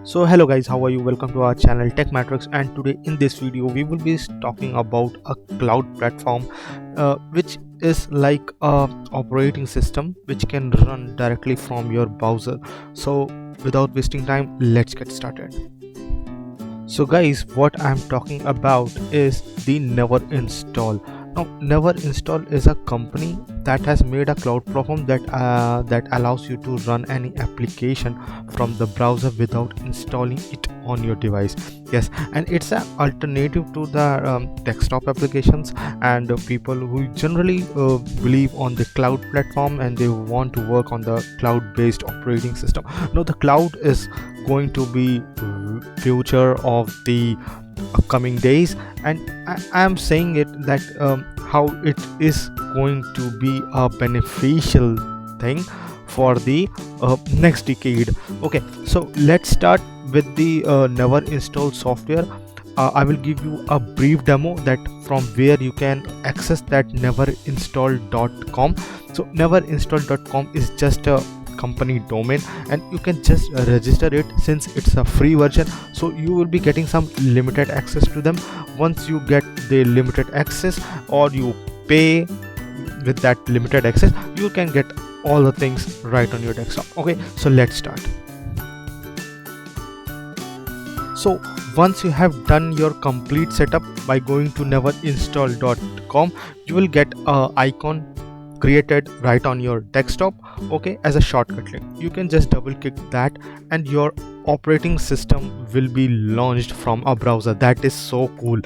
So hello guys, how are you? Welcome to our channel Tech Matrix, and today in this video we will be talking about a cloud platform which is like a operating system which can run directly from your browser. So without wasting time, let's get started. So guys, what I'm talking about is the NeverInstall. Now NeverInstall is a company that has made a cloud platform that allows you to run any application from the browser without installing it on your device. Yes, and it's an alternative to the desktop applications, and people who generally believe on the cloud platform and they want to work on the cloud based operating system. Now the cloud is going to be future of the upcoming days, and I am saying it that how it is going to be a beneficial thing for the next decade. Okay, so let's start with the NeverInstall software. I will give you a brief demo that from where you can access that neverinstall.com. So neverinstall.com is just a company domain, and you can just register it since it's a free version, so you will be getting some limited access to them. Once you get the limited access or you pay with that limited access, you can get all the things right on your desktop. Okay, so let's start. So once you have done your complete setup by going to neverinstall.com, you will get a icon created right on your desktop, okay, as a shortcut link. You can just double click that and your operating system will be launched from a browser. That is so cool.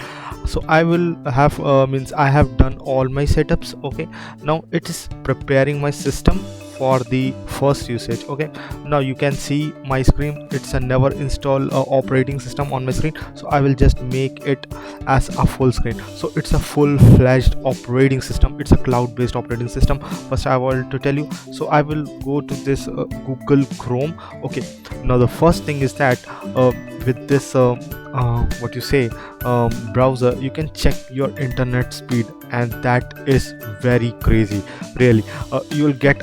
So I will have I have done all my setups. Okay, now it is preparing my system for the first usage. Okay, now you can see my screen. It's a NeverInstall operating system on my screen, so I will just make it as a full screen. So it's a full-fledged operating system. It's a cloud-based operating system. First I want to tell you, so I will go to this Google Chrome. Okay, now the first thing is that with this browser, you can check your internet speed, and that is very crazy. Really, you will get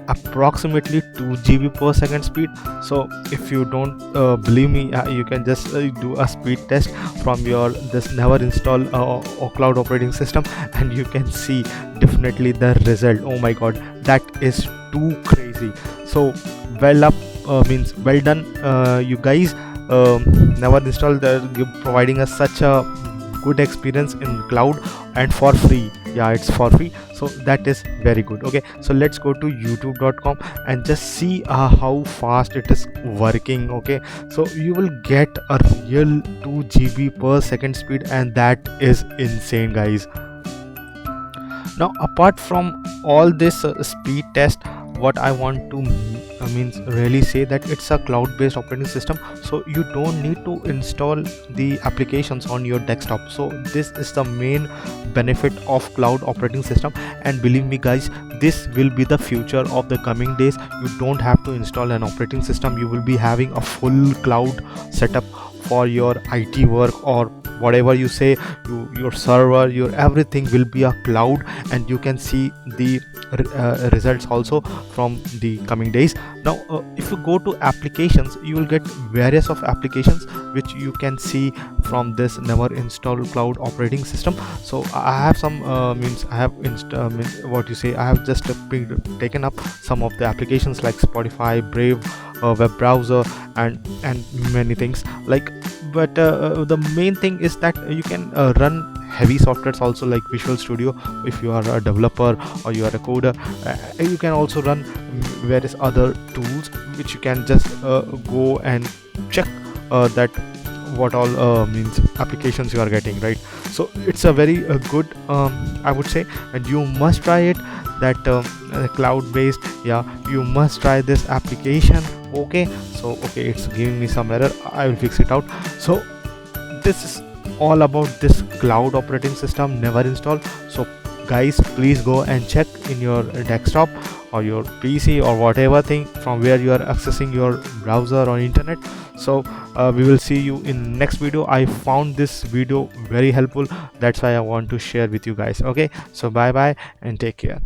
approximately 2 GB per second speed. So if you don't believe me, you can just do a speed test from your this NeverInstall or cloud operating system, and you can see definitely the result. Oh my god, that is too crazy. So well done, you guys. NeverInstall, they're providing us such a good experience in cloud and for free. Yeah, it's for free, so that is very good. Okay, so let's go to youtube.com and just see how fast it is working. Okay, so you will get a real 2 GB per second speed, and that is insane, guys. Now apart from all this speed test, what I want to really say that it's a cloud-based operating system, so you don't need to install the applications on your desktop. So this is the main benefit of cloud operating system, and believe me guys, this will be the future of the coming days. You don't have to install an operating system. You will be having a full cloud setup for your IT work, or whatever you say, your server, your everything will be a cloud, and you can see the results also from the coming days. Now if you go to applications, you will get various of applications which you can see from this NeverInstall cloud operating system. So I have some I have just taken up some of the applications like Spotify, Brave, web browser, and many things like. But the main thing is that you can run heavy softwares also, like Visual Studio. If you are a developer or you are a coder, you can also run various other tools which you can just go and check that what all applications you are getting, right? So it's a very good, I would say, and you must try it, that cloud based. Yeah, you must try this application. Okay, so okay, it's giving me some error. I will fix it out. So this is all about this cloud operating system, NeverInstall. So guys, please go and check in your desktop or your PC or whatever thing from where you are accessing your browser or internet. So we will see you in next video. I found this video very helpful, that's why I want to share with you guys. Okay, so bye bye and take care.